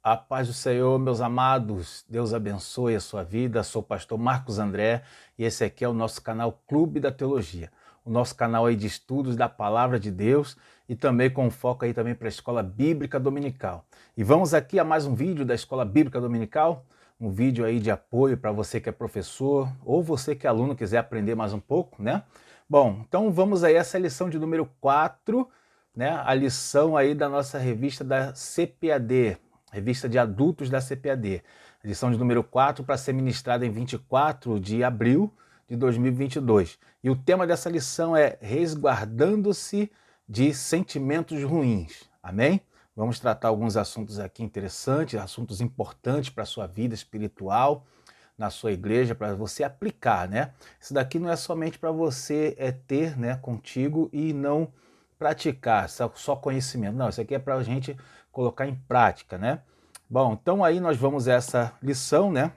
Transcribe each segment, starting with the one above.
A paz do Senhor, meus amados, Deus abençoe a sua vida. Sou o pastor Marcos André e esse aqui é o nosso canal Clube da Teologia, o nosso canal aí de estudos da Palavra de Deus e também com foco aí também para a Escola Bíblica Dominical. E vamos aqui a mais um vídeo da Escola Bíblica Dominical, um vídeo aí de apoio para você que é professor ou você que é aluno quiser aprender mais um pouco, né? Bom, então vamos aí a essa lição de número 4, né? A lição aí da nossa revista da CPAD, Revista de Adultos da CPAD, lição de número 4, para ser ministrada em 24 de abril de 2022. E o tema dessa lição é resguardando-se de sentimentos ruins. Amém? Vamos tratar alguns assuntos aqui interessantes, assuntos importantes para a sua vida espiritual, na sua igreja, para você aplicar, né? Isso daqui não é somente para você ter, né, contigo e não praticar, só conhecimento. Não, isso aqui é para a gente colocar em prática, né? Bom, então aí nós vamos a essa lição, né?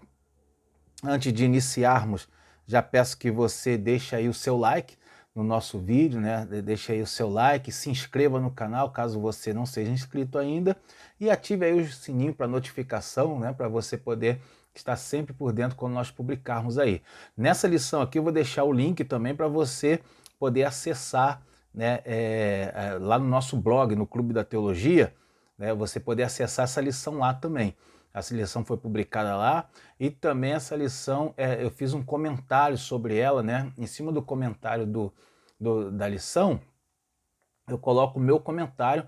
Antes de iniciarmos, já peço que você deixe aí o seu like no nosso vídeo, né? Deixe aí o seu like, se inscreva no canal caso você não seja inscrito ainda e ative aí o sininho para notificação, né? Para você poder estar sempre por dentro quando nós publicarmos aí. Nessa lição aqui eu vou deixar o link também para você poder acessar, né? Lá no nosso blog, no Clube da Teologia, né? Você poder acessar essa lição lá também. Essa lição foi publicada lá e também essa lição, eu fiz um comentário sobre ela, né? Em cima do comentário da lição, eu coloco o meu comentário,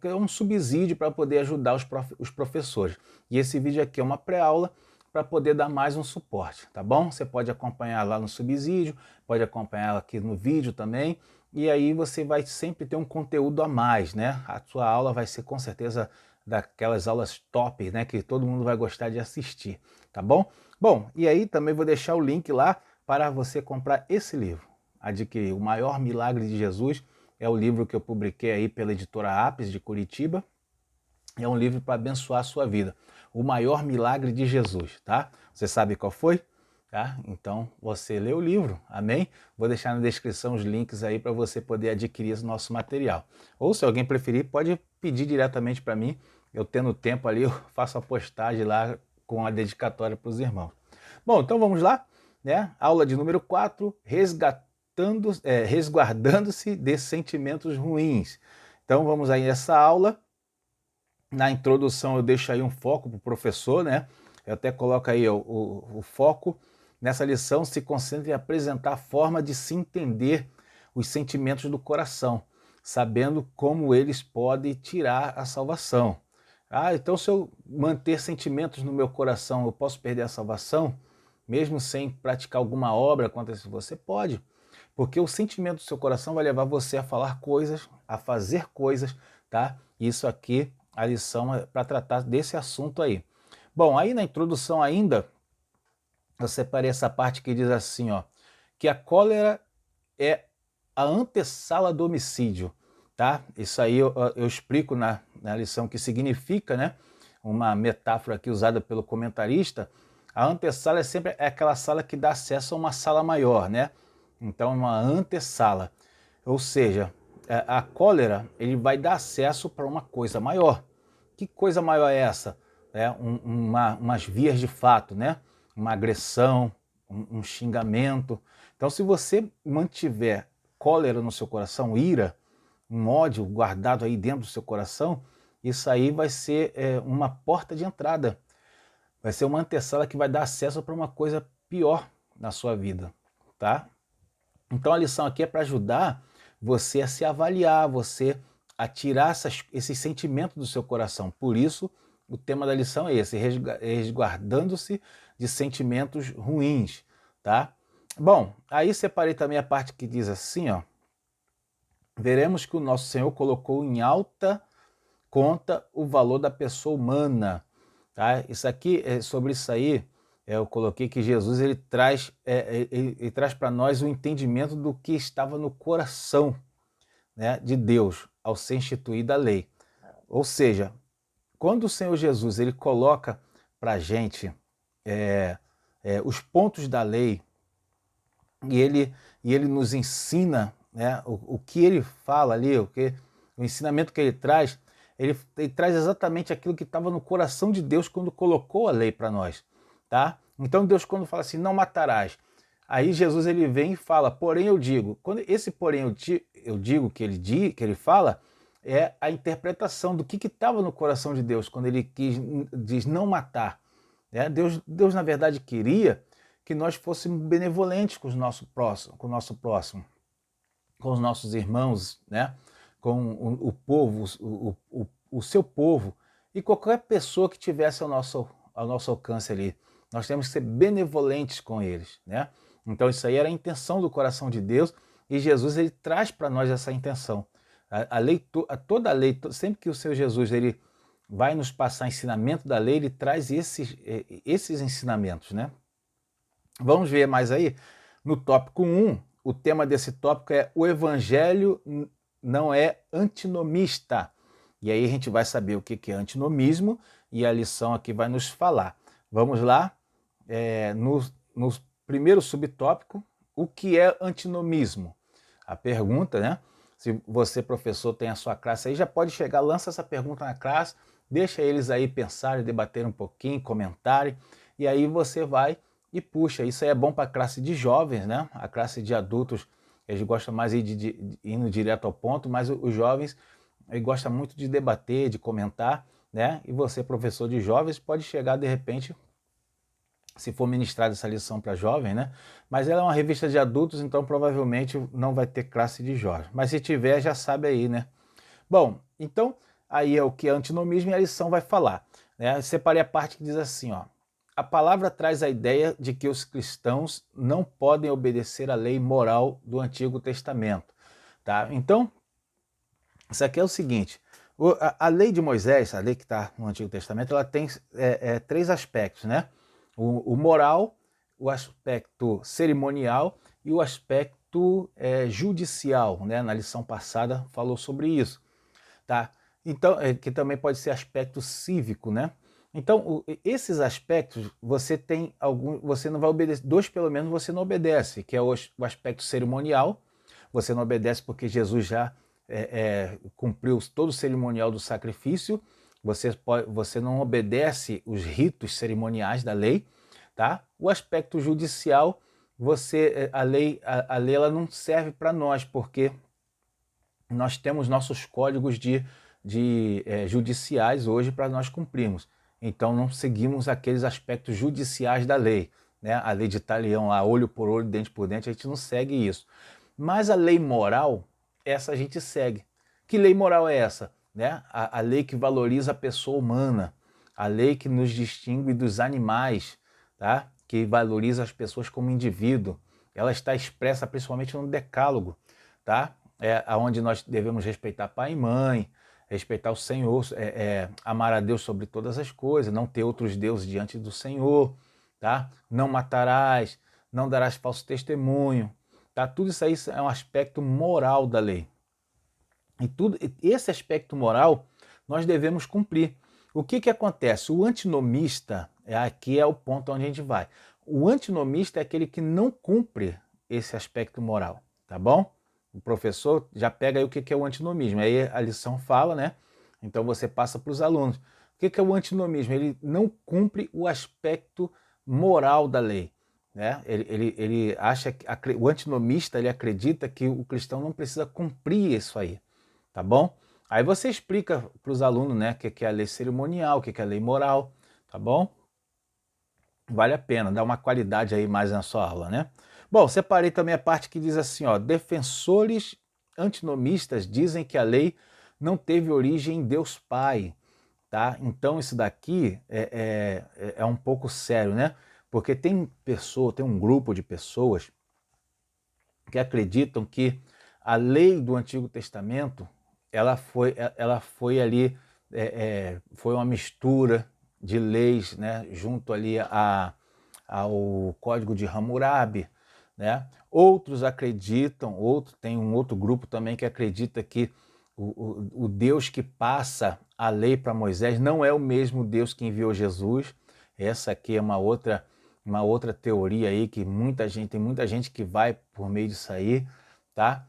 que é um subsídio para poder ajudar os professores. E esse vídeo aqui é uma pré-aula para poder dar mais um suporte, tá bom? Você pode acompanhar lá no subsídio, pode acompanhar aqui no vídeo também, e aí você vai sempre ter um conteúdo a mais, né? A sua aula vai ser com certeza daquelas aulas top, né, que todo mundo vai gostar de assistir, tá bom? Bom, e aí também vou deixar o link lá para você comprar esse livro, adquirir O Maior Milagre de Jesus. É o livro que eu publiquei aí pela editora Apis de Curitiba. É um livro para abençoar a sua vida. O Maior Milagre de Jesus, tá? Você sabe qual foi? Tá? Então você lê o livro, amém? Vou deixar na descrição os links aí para você poder adquirir esse nosso material. Ou se alguém preferir, pode pedir diretamente para mim. Eu tendo tempo ali, eu faço a postagem lá com a dedicatória para os irmãos. Bom, então vamos lá, né? Aula de número 4, resguardando-se de sentimentos ruins. Então vamos aí nessa aula. Na introdução eu deixo aí um foco para o professor, né? Eu até coloco aí o foco. Nessa lição se concentra em apresentar a forma de se entender os sentimentos do coração, sabendo como eles podem tirar a salvação. Ah, então se eu manter sentimentos no meu coração, eu posso perder a salvação? Mesmo sem praticar alguma obra contra isso? Você pode, porque o sentimento do seu coração vai levar você a falar coisas, a fazer coisas, tá? Isso aqui, a lição é para tratar desse assunto aí. Bom, aí na introdução ainda, eu separei essa parte que diz assim, ó, que a cólera é a antessala do homicídio, tá? Isso aí eu explico na lição o que significa, né? Uma metáfora aqui usada pelo comentarista. A antessala é aquela sala que dá acesso a uma sala maior, né? Então, uma antessala. Ou seja, a cólera ele vai dar acesso para uma coisa maior. Que coisa maior é essa? Umas vias de fato, né? Uma agressão, um xingamento. Então, se você mantiver cólera no seu coração, ira, um ódio guardado aí dentro do seu coração, isso aí vai ser uma porta de entrada. Vai ser uma antessala que vai dar acesso para uma coisa pior na sua vida, tá? Então a lição aqui é para ajudar você a se avaliar, você a tirar esses sentimentos do seu coração. Por isso, o tema da lição é esse, resguardando-se de sentimentos ruins, tá? Bom, aí separei também a parte que diz assim, ó, veremos que o nosso Senhor colocou em alta conta o valor da pessoa humana, tá? Isso aqui, sobre isso aí, eu coloquei que Jesus ele traz para nós o entendimento do que estava no coração, né, de Deus ao ser instituída a lei. Ou seja, quando o Senhor Jesus ele coloca para a gente os pontos da lei e ele nos ensina, né, o que ele fala ali, o ensinamento que ele traz, ele traz exatamente aquilo que estava no coração de Deus quando colocou a lei para nós, tá? Então Deus quando fala assim, não matarás, aí Jesus ele vem e fala, porém eu digo, quando esse porém eu digo que ele fala, é a interpretação do que estava no coração de Deus quando ele diz não matar, né? Deus na verdade queria que nós fôssemos benevolentes com o nosso próximo, com os nossos irmãos, né? Com o povo, o seu povo e qualquer pessoa que tivesse ao nosso alcance ali. Nós temos que ser benevolentes com eles, né? Então isso aí era a intenção do coração de Deus e Jesus ele traz para nós essa intenção. Toda a lei, sempre que o Senhor Jesus ele vai nos passar ensinamento da lei, ele traz esses ensinamentos, né? Vamos ver mais aí? No tópico 1, o tema desse tópico é o evangelho não é antinomista. E aí a gente vai saber o que é antinomismo e a lição aqui vai nos falar. Vamos lá, no primeiro subtópico, o que é antinomismo? A pergunta, né? Se você, professor, tem a sua classe aí, já pode chegar, lança essa pergunta na classe, deixa eles aí pensarem, debater um pouquinho, comentarem, e aí você vai e puxa. Isso aí é bom para a classe de jovens, né? A classe de adultos, eles gostam mais de indo direto ao ponto, mas os jovens gostam muito de debater, de comentar, né? E você, professor de jovens, pode chegar de repente, se for ministrada essa lição para jovem, né? Mas ela é uma revista de adultos, então provavelmente não vai ter classe de jovens. Mas se tiver, já sabe aí, né? Bom, então aí é o que é antinomismo e a lição vai falar, né? Eu separei a parte que diz assim, ó. A palavra traz a ideia de que os cristãos não podem obedecer à lei moral do Antigo Testamento, tá? Então, isso aqui é o seguinte, a lei de Moisés, a lei que está no Antigo Testamento, ela tem três aspectos, né? O moral, o aspecto cerimonial e o aspecto judicial, né? Na lição passada falou sobre isso, tá? Então, que também pode ser aspecto cívico, né? Então, esses aspectos, você não vai obedecer, dois pelo menos você não obedece, que é o aspecto cerimonial, você não obedece porque Jesus já cumpriu todo o cerimonial do sacrifício, você não obedece os ritos cerimoniais da lei, tá? O aspecto judicial, a lei ela não serve para nós, porque nós temos nossos códigos judiciais hoje para nós cumprirmos. Então não seguimos aqueles aspectos judiciais da lei, né? A lei de Italião lá, olho por olho, dente por dente, a gente não segue isso. Mas a lei moral, essa a gente segue. Que lei moral é essa? Né? A lei que valoriza a pessoa humana, a lei que nos distingue dos animais, tá? Que valoriza as pessoas como indivíduo. Ela está expressa principalmente no Decálogo, tá? Onde nós devemos respeitar pai e mãe, respeitar o Senhor, amar a Deus sobre todas as coisas, não ter outros deuses diante do Senhor, tá? Não matarás, não darás falso testemunho, tá? Tudo isso aí é um aspecto moral da lei. E esse aspecto moral nós devemos cumprir. O que acontece? O antinomista, aqui é o ponto onde a gente vai. O antinomista é aquele que não cumpre esse aspecto moral, tá bom? O professor já pega aí o que é o antinomismo. Aí a lição fala, né? Então você passa para os alunos. O que é o antinomismo? Ele não cumpre o aspecto moral da lei, né? Ele acha que o antinomista ele acredita que o cristão não precisa cumprir isso aí, tá bom? Aí você explica para os alunos, né, o que é a lei cerimonial, o que é a lei moral, tá bom? Vale a pena, dá uma qualidade aí mais na sua aula, né? Bom, separei também a parte que diz assim, ó, defensores antinomistas dizem que a lei não teve origem em Deus Pai, tá? Então isso daqui é um pouco sério, né? Porque tem um grupo de pessoas que acreditam que a lei do Antigo Testamento, ela foi ali, foi uma mistura de leis, né? Junto ali ao Código de Hammurabi, né? Outros acreditam, tem um outro grupo também que acredita que o Deus que passa a lei para Moisés não é o mesmo Deus que enviou Jesus. Essa aqui é uma outra teoria aí que tem muita gente que vai por meio disso aí, tá?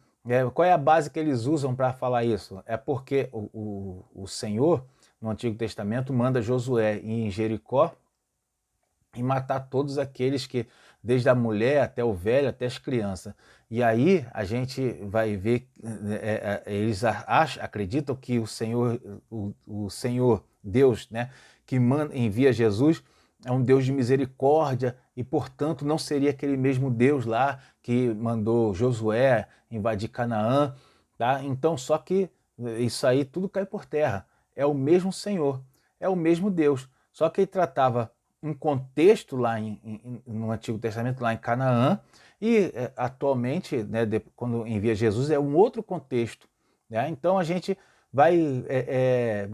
Qual é a base que eles usam para falar isso? É porque o Senhor, no Antigo Testamento, manda Josué ir em Jericó e matar todos aqueles que, desde a mulher até o velho, até as crianças. E aí a gente vai ver, eles acreditam que o Senhor Deus, né, que envia Jesus, é um Deus de misericórdia e, portanto, não seria aquele mesmo Deus lá que mandou Josué invadir Canaã, tá? Então, só que isso aí tudo cai por terra. É o mesmo Senhor, é o mesmo Deus, só que ele tratava um contexto lá no Antigo Testamento, lá em Canaã, e atualmente, né, quando envia Jesus, é um outro contexto. Né? Então a gente vai,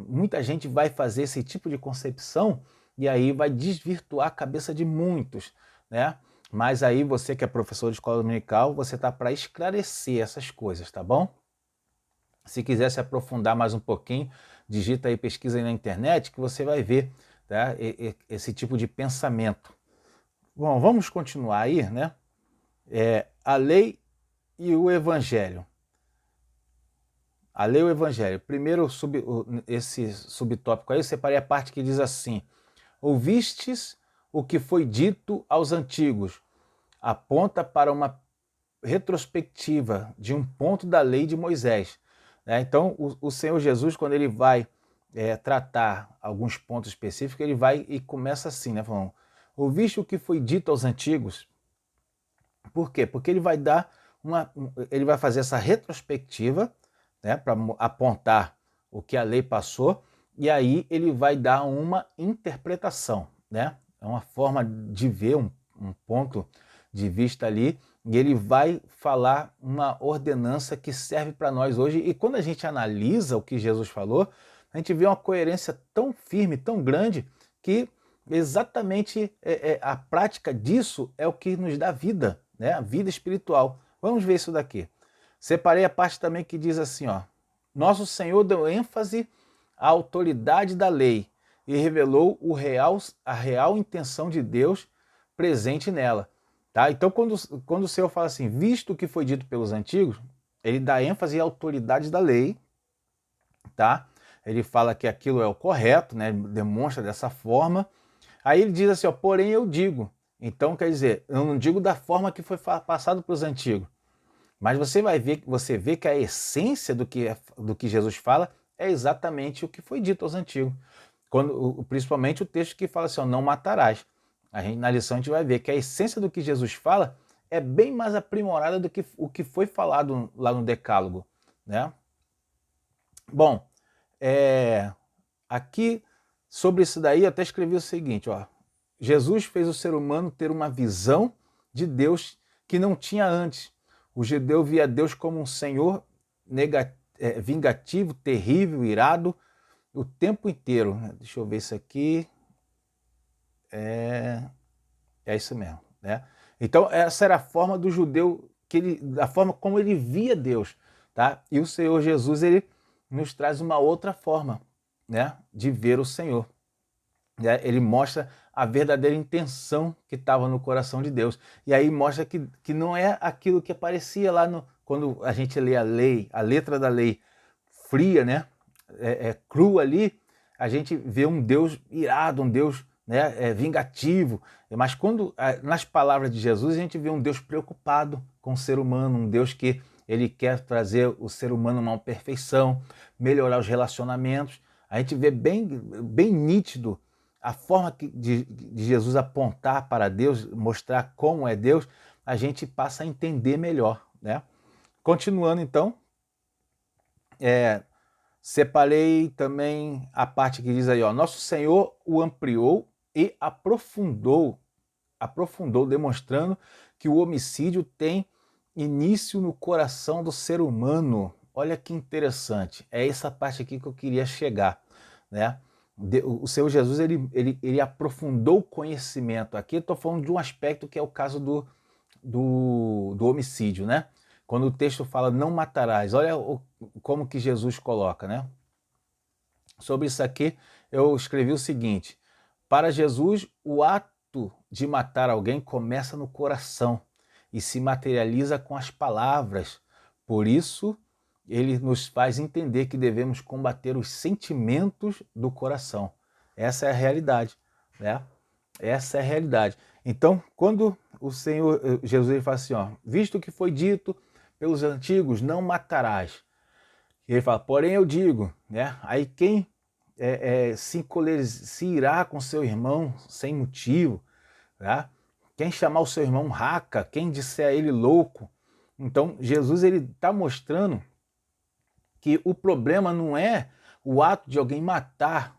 muita gente vai fazer esse tipo de concepção e aí vai desvirtuar a cabeça de muitos. Né? Mas aí você que é professor de escola dominical, você está para esclarecer essas coisas, tá bom? Se quiser se aprofundar mais um pouquinho, digita aí, pesquisa aí na internet que você vai ver, tá, esse tipo de pensamento. Bom, vamos continuar aí, né? A lei e o evangelho. A lei e o evangelho. Primeiro, esse subtópico aí, eu separei a parte que diz assim: ouvistes o que foi dito aos antigos. Aponta para uma retrospectiva de um ponto da lei de Moisés. Então, o Senhor Jesus, quando ele vai tratar alguns pontos específicos, ele vai e começa assim, né? Falando, ouviste o que foi dito aos antigos? Por quê? Porque ele vai dar ele vai fazer essa retrospectiva, né, para apontar o que a lei passou, e aí ele vai dar uma interpretação, né? É uma forma de ver um ponto de vista ali, e ele vai falar uma ordenança que serve para nós hoje. E quando a gente analisa o que Jesus falou, a gente vê uma coerência tão firme, tão grande, que exatamente a prática disso é o que nos dá vida, né? A vida espiritual. Vamos ver isso daqui. Separei a parte também que diz assim, ó: nosso Senhor deu ênfase à autoridade da lei e revelou a real intenção de Deus presente nela. Tá? Então, quando o Senhor fala assim, visto o que foi dito pelos antigos, ele dá ênfase à autoridade da lei, tá? Ele fala que aquilo é o correto, né? Ele demonstra dessa forma. Aí ele diz assim, ó, porém eu digo. Então, quer dizer, eu não digo da forma que foi passado para os antigos, mas você vê que a essência do que Jesus fala é exatamente o que foi dito aos antigos. Principalmente o texto que fala assim, ó, não matarás. Na lição a gente vai ver que a essência do que Jesus fala é bem mais aprimorada do que o que foi falado lá no Decálogo. Né? Bom, aqui sobre isso daí eu até escrevi o seguinte, ó. Jesus fez o ser humano ter uma visão de Deus que não tinha antes. O judeu via Deus como um Senhor vingativo, terrível, irado, o tempo inteiro. Deixa eu ver isso aqui. É isso mesmo. Né? Então, essa era a forma do judeu, da forma como ele via Deus. Tá? E o Senhor Jesus, ele nos traz uma outra forma, né, de ver o Senhor. Ele mostra a verdadeira intenção que estava no coração de Deus. E aí mostra que não é aquilo que aparecia lá quando a gente lê a lei, a letra da lei fria, né? Crua ali, a gente vê um Deus irado, um Deus, né, vingativo. Mas quando nas palavras de Jesus a gente vê um Deus preocupado com o ser humano, um Deus que ele quer trazer o ser humano a uma perfeição, melhorar os relacionamentos. A gente vê bem nítido a forma de Jesus apontar para Deus, mostrar como é Deus, a gente passa a entender melhor. Né? Continuando então, separei também a parte que diz aí, ó, nosso Senhor o ampliou e aprofundou, demonstrando que o homicídio tem início no coração do ser humano. Olha que interessante, é essa parte aqui que eu queria chegar, né? O Senhor Jesus, ele aprofundou o conhecimento. Aqui eu estou falando de um aspecto que é o caso do homicídio, né? Quando o texto fala não matarás, olha como que Jesus coloca, né? Sobre isso aqui eu escrevi o seguinte: para Jesus, o ato de matar alguém começa no coração e se materializa com as palavras, Por isso, ele nos faz entender que devemos combater os sentimentos do coração. Essa é a realidade, né? Essa é a realidade. Então, quando o Senhor Jesus ele fala assim, ó, visto que foi dito pelos antigos, não matarás. E ele fala, porém eu digo, né? Aí quem se irá com seu irmão sem motivo, né? Quem chamar o seu irmão raca, quem disser a ele louco. Então, Jesus ele está mostrando que o problema não é o ato de alguém matar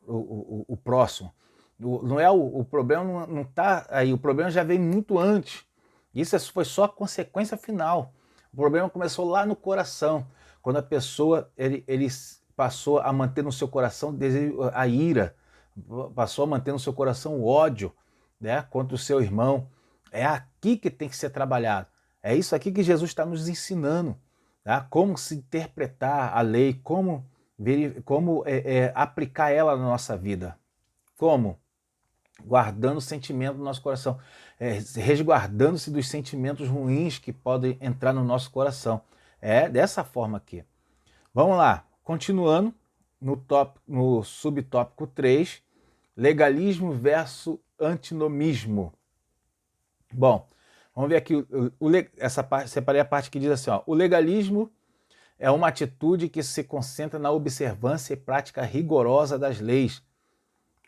o próximo. Não é o problema não está aí, o problema já veio muito antes. Isso foi só a consequência final. O problema começou lá no coração, quando a pessoa ele passou a manter no seu coração a ira, passou a manter no seu coração o ódio, né, contra o seu irmão. É aqui que tem que ser trabalhado. É isso aqui que Jesus está nos ensinando, tá? Como se interpretar a lei, como aplicar ela na nossa vida. Como? Guardando o sentimento do nosso coração, resguardando-se dos sentimentos ruins que podem entrar no nosso coração. É dessa forma aqui. Vamos lá, continuando no subtópico 3, legalismo versus antinomismo. Bom, vamos ver aqui, essa parte, separei a parte que diz assim, ó, o legalismo é uma atitude que se concentra na observância e prática rigorosa das leis,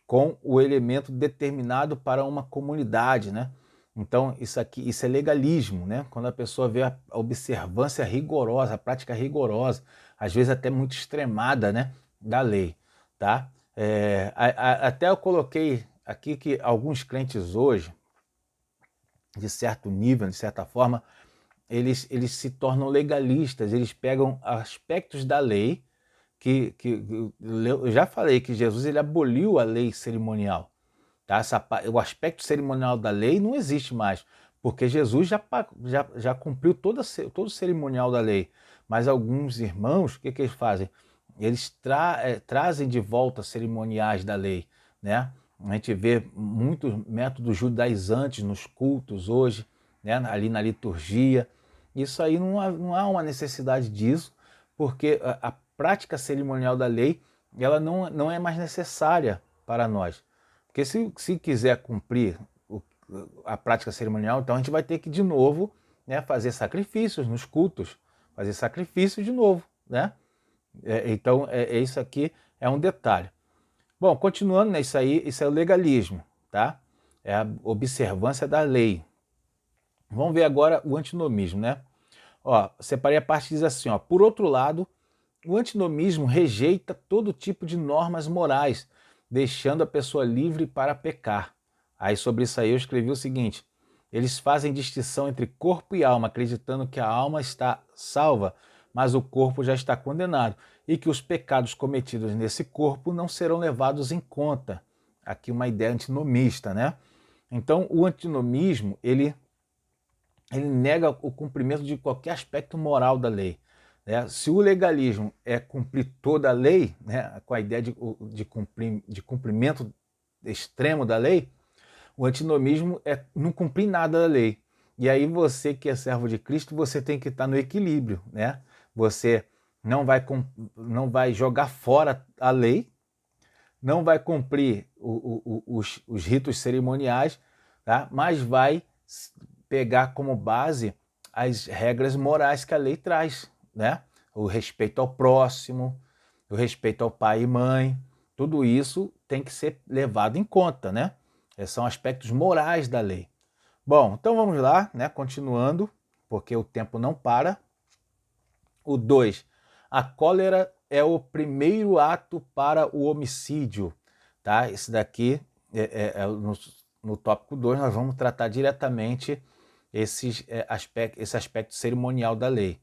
com o elemento determinado para uma comunidade, né? Então, isso é legalismo, né? Quando a pessoa vê a observância rigorosa, a prática rigorosa, às vezes até muito extremada, né, da lei, tá? Até eu coloquei aqui que alguns crentes hoje, de certo nível, de certa forma, eles se tornam legalistas, eles pegam aspectos da lei, que eu já falei que Jesus ele aboliu a lei cerimonial. Tá? O aspecto cerimonial da lei não existe mais, porque Jesus já cumpriu todo o cerimonial da lei. Mas alguns irmãos, o que eles fazem? Eles trazem de volta cerimoniais da lei, né? A gente vê muitos métodos judaizantes nos cultos hoje, né? Ali na liturgia. Isso aí não há uma necessidade disso, porque a prática cerimonial da lei ela não é mais necessária para nós. Porque se quiser cumprir a prática cerimonial, então a gente vai ter que de novo, né, fazer sacrifícios nos cultos, fazer sacrifícios de novo, né? Então isso aqui é um detalhe. Bom, continuando, né, isso é o legalismo, tá? É a observância da lei. Vamos ver agora o antinomismo, né? Ó, separei a parte que diz assim, ó, por outro lado, o antinomismo rejeita todo tipo de normas morais, deixando a pessoa livre para pecar. Aí sobre isso aí eu escrevi o seguinte, eles fazem distinção entre corpo e alma, acreditando que a alma está salva, mas o corpo já está condenado, e que os pecados cometidos nesse corpo não serão levados em conta. Aqui uma ideia antinomista, né? Então o antinomismo, ele nega o cumprimento de qualquer aspecto moral da lei. Né? Se o legalismo é cumprir toda a lei, né, com a ideia de cumprimento extremo da lei, o antinomismo é não cumprir nada da lei. E aí você que é servo de Cristo, você tem que estar no equilíbrio. Né? Você não vai jogar fora a lei, não vai cumprir os ritos cerimoniais, tá? Mas vai pegar como base as regras morais que a lei traz, né? O respeito ao próximo, o respeito ao pai e mãe, tudo isso tem que ser levado em conta, né? São aspectos morais da lei. Bom, então vamos lá, né? Continuando, porque o tempo não para. O 2. A cólera é o primeiro ato para o homicídio, tá? Esse daqui, no tópico 2, nós vamos tratar diretamente esse aspecto cerimonial da lei,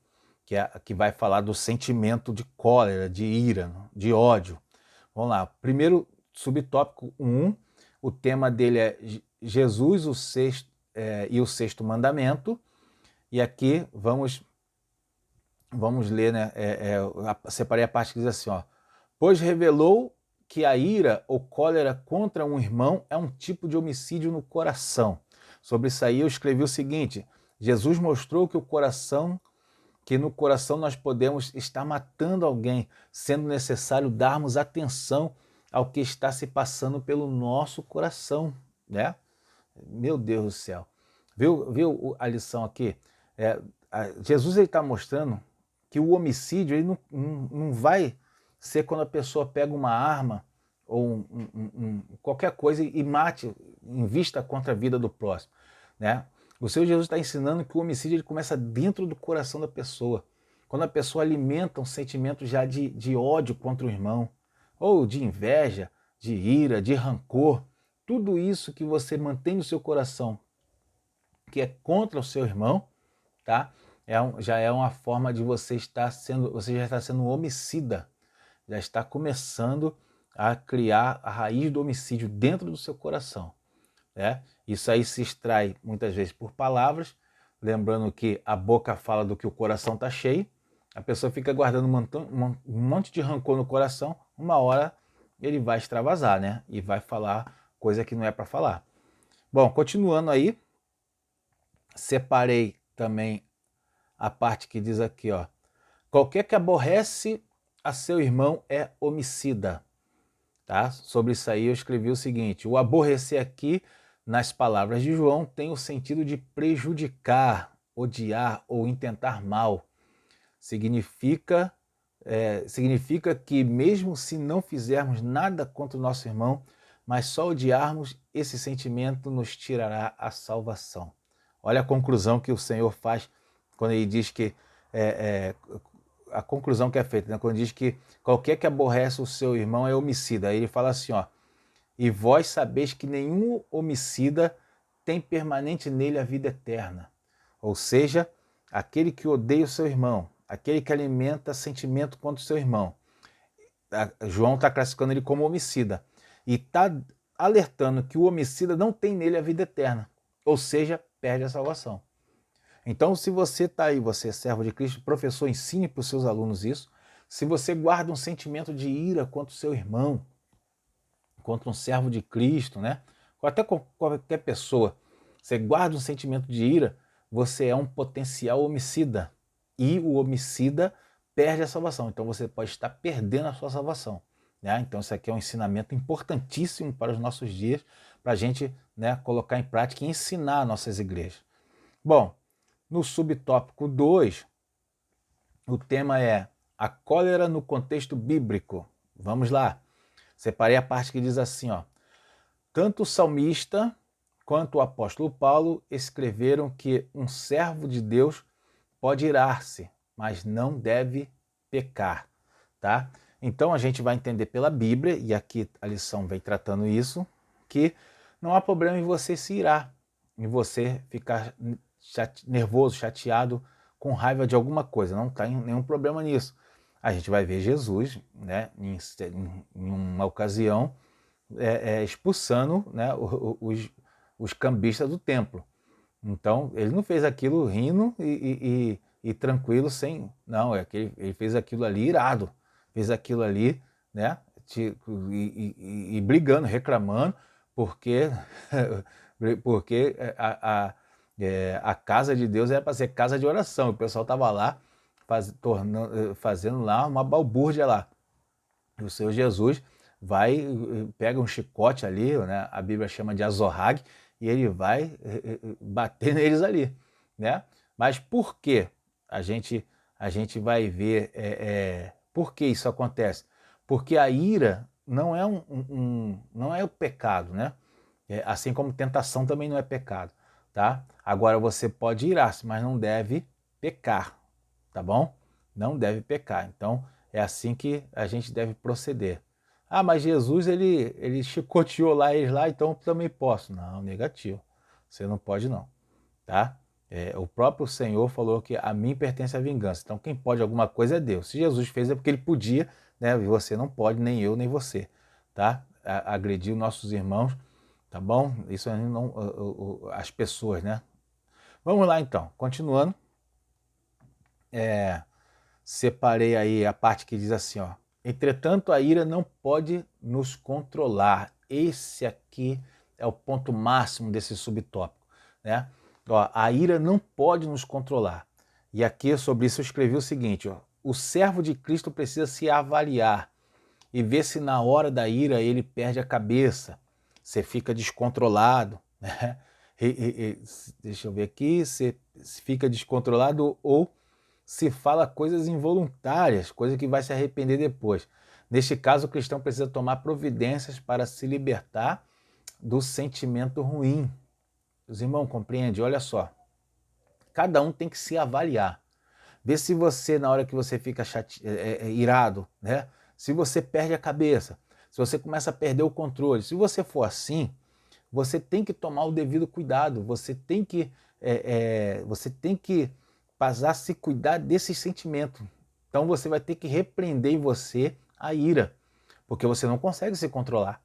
que vai falar do sentimento de cólera, de ira, de ódio. Vamos lá, primeiro subtópico 1, o tema dele é Jesus e o sexto mandamento, e aqui vamos ler, né? Separei a parte que diz assim, ó, pois revelou que a ira ou cólera contra um irmão é um tipo de homicídio no coração. Sobre isso aí eu escrevi o seguinte, Jesus mostrou que o coração que no coração nós podemos estar matando alguém, sendo necessário darmos atenção ao que está se passando pelo nosso coração, né? Meu Deus do céu. Viu a lição aqui? Jesus está mostrando que o homicídio ele não vai ser quando a pessoa pega uma arma ou qualquer coisa e mate, invista contra a vida do próximo, né? O Senhor Jesus está ensinando que o homicídio ele começa dentro do coração da pessoa. Quando a pessoa alimenta um sentimento já de ódio contra o irmão, ou de inveja, de ira, de rancor, tudo isso que você mantém no seu coração, que é contra o seu irmão, tá? Já é uma forma de você já está sendo um homicida, já está começando a criar a raiz do homicídio dentro do seu coração, né? Isso aí se extrai muitas vezes por palavras, lembrando que a boca fala do que o coração está cheio, a pessoa fica guardando um monte de rancor no coração, uma hora ele vai extravasar, né? E vai falar coisa que não é para falar. Bom, continuando aí, separei também a parte que diz aqui, ó. Qualquer que aborrece a seu irmão é homicida. Tá? Sobre isso aí eu escrevi o seguinte: o aborrecer aqui, nas palavras de João, tem o sentido de prejudicar, odiar ou intentar mal. Significa que mesmo se não fizermos nada contra o nosso irmão, mas só odiarmos, esse sentimento nos tirará a salvação. Olha a conclusão que o Senhor faz quando ele diz que a conclusão que é feita, né? Quando diz que qualquer que aborrece o seu irmão é homicida. Aí ele fala assim, ó: e vós sabeis que nenhum homicida tem permanente nele a vida eterna. Ou seja, aquele que odeia o seu irmão, aquele que alimenta sentimento contra o seu irmão. João está classificando ele como homicida e está alertando que o homicida não tem nele a vida eterna, ou seja, perde a salvação. Então, se você está aí, você é servo de Cristo, professor, ensine para os seus alunos isso. Se você guarda um sentimento de ira contra o seu irmão, contra um servo de Cristo, né? Ou até qualquer pessoa, você guarda um sentimento de ira, você é um potencial homicida. E o homicida perde a salvação. Então você pode estar perdendo a sua salvação, né? Então isso aqui é um ensinamento importantíssimo para os nossos dias, para a gente, né, colocar em prática e ensinar nossas igrejas. Bom, no subtópico 2, o tema é a cólera no contexto bíblico. Vamos lá. Separei a parte que diz assim, ó: tanto o salmista quanto o apóstolo Paulo escreveram que um servo de Deus pode irar-se, mas não deve pecar, tá? Então a gente vai entender pela Bíblia, e aqui a lição vem tratando isso, que não há problema em você se irar, em você ficar nervoso, chateado, com raiva de alguma coisa, não tem nenhum problema nisso. A gente vai ver Jesus, né, em uma ocasião, expulsando, né, os cambistas do templo. Então, ele não fez aquilo rindo e tranquilo, sem... Não, ele fez aquilo ali irado, fez aquilo ali, né, e brigando, reclamando, porque a casa de Deus era para ser casa de oração. O pessoal estava lá fazendo lá uma balbúrdia lá. E o Senhor Jesus vai, pega um chicote ali, né? A Bíblia chama de azorrague, e ele vai bater neles ali, né? Mas por que? A gente vai ver por que isso acontece. Porque a ira não é não é o pecado, né? Assim como tentação também não é pecado, tá? Agora você pode irar-se, mas não deve pecar, tá bom? Não deve pecar. Então é assim que a gente deve proceder. Ah, mas Jesus ele chicoteou lá eles lá, então eu também posso. Não, negativo. Você não pode não, tá? O próprio Senhor falou que a mim pertence a vingança. Então quem pode alguma coisa é Deus. Se Jesus fez é porque ele podia, né? Você não pode, nem eu, nem você, tá? Agredir os nossos irmãos, tá bom? Isso não, as pessoas, né? Vamos lá então, continuando. Separei aí a parte que diz assim, ó: entretanto, a ira não pode nos controlar. Esse aqui é o ponto máximo desse subtópico, né? Ó, a ira não pode nos controlar. E aqui sobre isso eu escrevi o seguinte, ó, o servo de Cristo precisa se avaliar e ver se na hora da ira ele perde a cabeça, você fica descontrolado, né? Deixa eu ver aqui, se fica descontrolado ou se fala coisas involuntárias, coisa que vai se arrepender depois. Neste caso, o cristão precisa tomar providências para se libertar do sentimento ruim. Os irmãos, compreendem? Olha só, cada um tem que se avaliar. Vê se você, na hora que você fica irado, né? Se você perde a cabeça, se você começa a perder o controle. Se você for assim, você tem que tomar o devido cuidado, você tem que passar a se cuidar desse sentimento. Então você vai ter que repreender em você a ira, porque você não consegue se controlar.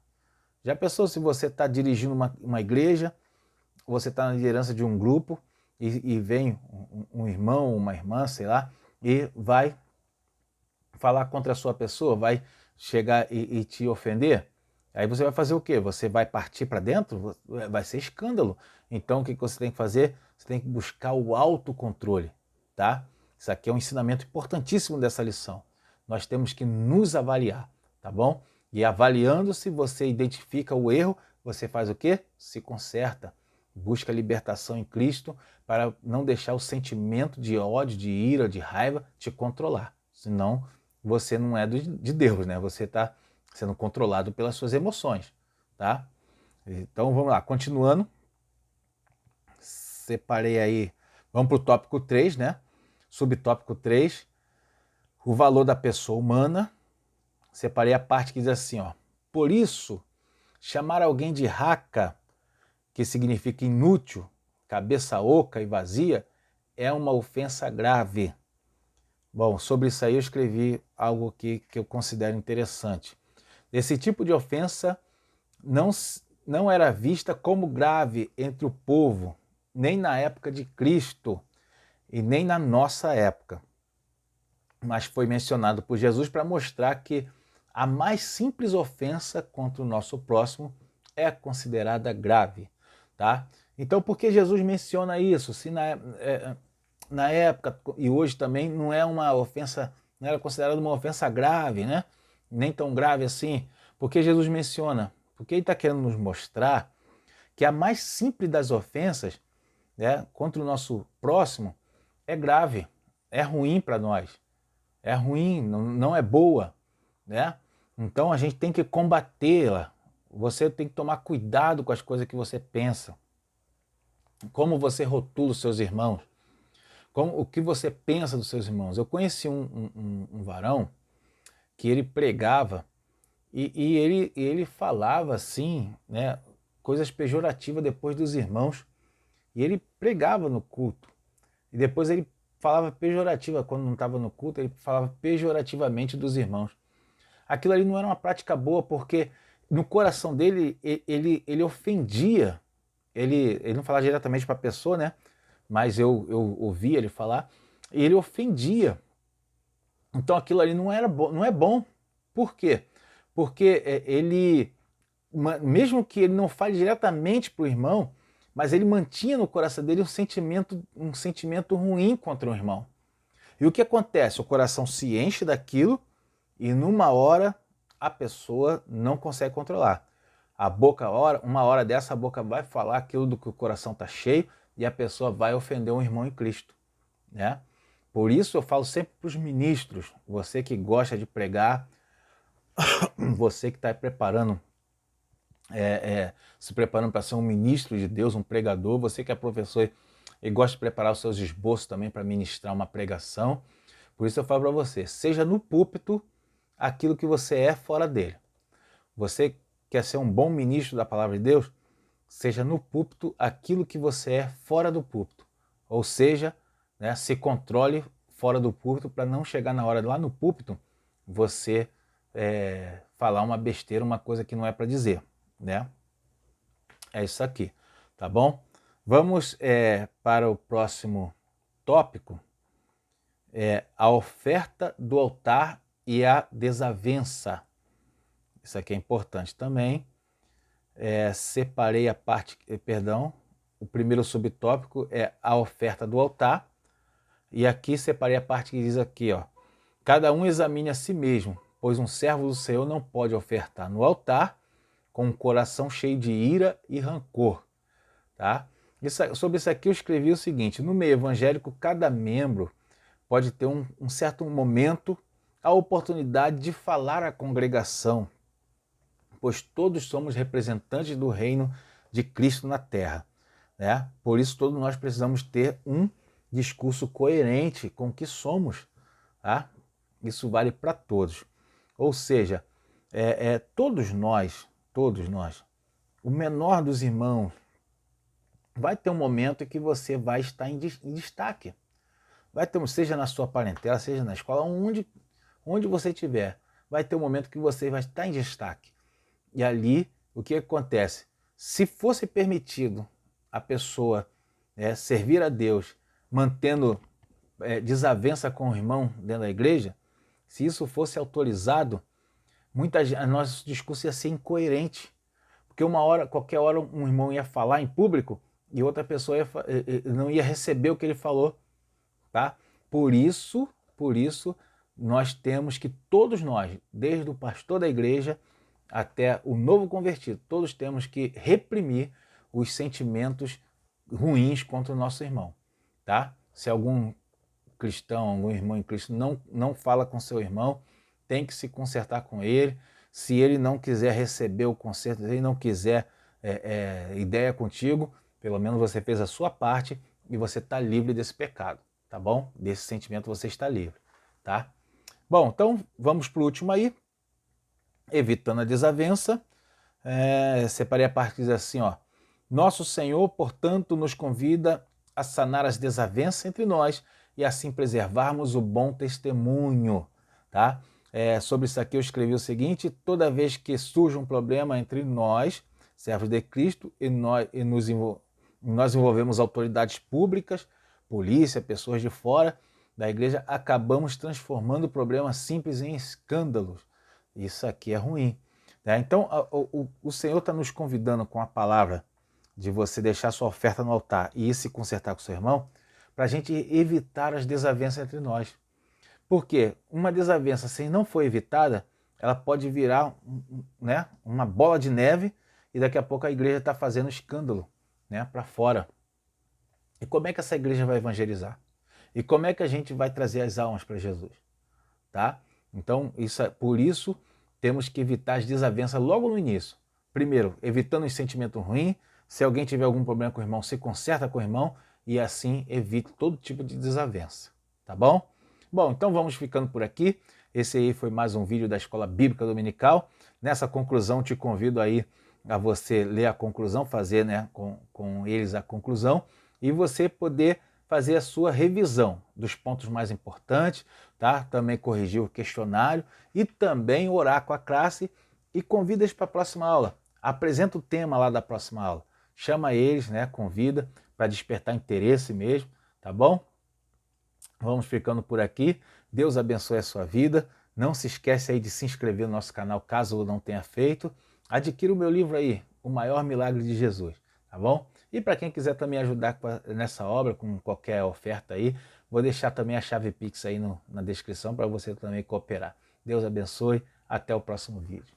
Já pensou se você está dirigindo uma igreja, você está na liderança de um grupo e vem um irmão, uma irmã, sei lá, e vai falar contra a sua pessoa, vai chegar e te ofender? Aí você vai fazer o quê? Você vai partir para dentro? Vai ser escândalo. Então o que você tem que fazer? Você tem que buscar o autocontrole, tá? Isso aqui é um ensinamento importantíssimo dessa lição. Nós temos que nos avaliar, tá bom? E avaliando, se você identifica o erro, você faz o quê? Se conserta. Busca libertação em Cristo para não deixar o sentimento de ódio, de ira, de raiva te controlar. Senão você não é de Deus, né? Você está sendo controlado pelas suas emoções, tá? Então vamos lá, continuando. Separei aí, vamos para o tópico 3, né? Subtópico 3, o valor da pessoa humana. Separei a parte que diz assim, ó. Por isso, chamar alguém de raca, que significa inútil, cabeça oca e vazia, é uma ofensa grave. Bom, sobre isso aí eu escrevi algo aqui que eu considero interessante. Esse tipo de ofensa não era vista como grave entre o povo, nem na época de Cristo e nem na nossa época. Mas foi mencionado por Jesus para mostrar que a mais simples ofensa contra o nosso próximo é considerada grave, tá? Então, por que Jesus menciona isso? Se na época e hoje também não é uma ofensa, não era considerada uma ofensa grave, né? Nem tão grave assim. Porque Jesus menciona? Porque ele está querendo nos mostrar que a mais simples das ofensas, né, contra o nosso próximo é grave, é ruim para nós, é ruim, não é boa, né? Então a gente tem que combatê-la. Você tem que tomar cuidado com as coisas que você pensa, como você rotula os seus irmãos, o que você pensa dos seus irmãos. Eu conheci um varão que ele pregava e ele falava assim, né, coisas pejorativas depois dos irmãos. E ele pregava no culto. E depois ele falava pejorativa, quando não estava no culto, ele falava pejorativamente dos irmãos. Aquilo ali não era uma prática boa, porque no coração dele, ele ofendia. Ele não falava diretamente para a pessoa, né? Mas eu ouvia ele falar, e ele ofendia. Então aquilo ali não era não é bom. Por quê? Porque ele, mesmo que ele não fale diretamente para o irmão, mas ele mantinha no coração dele um sentimento ruim contra o irmão. E o que acontece? O coração se enche daquilo e numa hora a pessoa não consegue controlar. A boca, uma hora dessa, a boca vai falar aquilo do que o coração está cheio e a pessoa vai ofender um irmão em Cristo, né? Por isso eu falo sempre para os ministros, você que gosta de pregar, você que está preparando, se preparando para ser um ministro de Deus, um pregador, você que é professor e gosta de preparar os seus esboços também para ministrar uma pregação. Por isso eu falo para você, seja no púlpito aquilo que você é fora dele. Você quer ser um bom ministro da palavra de Deus? Seja no púlpito aquilo que você é fora do púlpito. Ou seja, né, se controle fora do púlpito para não chegar na hora lá no púlpito você falar uma besteira, uma coisa que não é para dizer, né? É isso aqui, tá bom? Vamos para o próximo tópico, a oferta do altar e a desavença. Isso aqui é importante também. Separei a parte, o primeiro subtópico é a oferta do altar. E aqui separei a parte que diz aqui, ó. Cada um examine a si mesmo, pois um servo do Senhor não pode ofertar no altar com um coração cheio de ira e rancor, tá? Sobre isso aqui eu escrevi o seguinte: no meio evangélico, cada membro pode ter um certo momento a oportunidade de falar à congregação, pois todos somos representantes do reino de Cristo na terra, né? Por isso todos nós precisamos ter um discurso coerente com o que somos, tá? Isso vale para todos. Ou seja, todos nós, o menor dos irmãos, vai ter um momento em que você vai estar em destaque. Vai ter, seja na sua parentela, seja na escola, onde você estiver, vai ter um momento que você vai estar em destaque. E ali, o que acontece? Se fosse permitido a pessoa servir a Deus, mantendo desavença com o irmão dentro da igreja, se isso fosse autorizado, nosso discurso ia ser incoerente. Porque qualquer hora, um irmão ia falar em público e outra pessoa não ia receber o que ele falou. Tá? Por isso, nós temos que, todos nós, desde o pastor da igreja até o novo convertido, todos temos que reprimir os sentimentos ruins contra o nosso irmão. Tá? Se algum cristão, algum irmão em Cristo não fala com seu irmão, tem que se consertar com ele. Se ele não quiser receber o conserto, se ele não quiser ideia contigo, pelo menos você fez a sua parte e você está livre desse pecado, tá bom? Desse sentimento você está livre, tá? Bom, então vamos para o último aí, evitando a desavença. Separei a parte que diz assim, ó: nosso Senhor, portanto, nos convida a sanar as desavenças entre nós e assim preservarmos o bom testemunho, tá? Sobre isso aqui eu escrevi o seguinte: toda vez que surge um problema entre nós, servos de Cristo, e nós envolvemos autoridades públicas, polícia, pessoas de fora da igreja, acabamos transformando o problema simples em escândalos. Isso aqui é ruim. Né? Então, o Senhor está nos convidando com a palavra de você deixar sua oferta no altar e ir se consertar com seu irmão, para a gente evitar as desavenças entre nós. Porque uma desavença, se não for evitada, ela pode virar uma bola de neve e daqui a pouco a igreja está fazendo escândalo, né, para fora. E como é que essa igreja vai evangelizar? E como é que a gente vai trazer as almas para Jesus? Tá? Então, por isso, temos que evitar as desavenças logo no início. Primeiro, evitando os sentimentos ruins. Se alguém tiver algum problema com o irmão, se conserta com o irmão e assim evite todo tipo de desavença. Tá bom? Bom, então vamos ficando por aqui. Esse aí foi mais um vídeo da Escola Bíblica Dominical. Nessa conclusão, te convido aí a você ler a conclusão, fazer com eles a conclusão e você poder fazer a sua revisão dos pontos mais importantes, tá? Também corrigir o questionário e também orar com a classe e convida eles para a próxima aula. Apresenta o tema lá da próxima aula. Chama eles, né? Convida para despertar interesse mesmo, tá bom? Vamos ficando por aqui. Deus abençoe a sua vida. Não se esquece aí de se inscrever no nosso canal, caso não tenha feito. Adquira o meu livro aí, O Maior Milagre de Jesus, tá bom? E para quem quiser também ajudar nessa obra, com qualquer oferta aí, vou deixar também a chave Pix aí na descrição para você também cooperar. Deus abençoe. Até o próximo vídeo.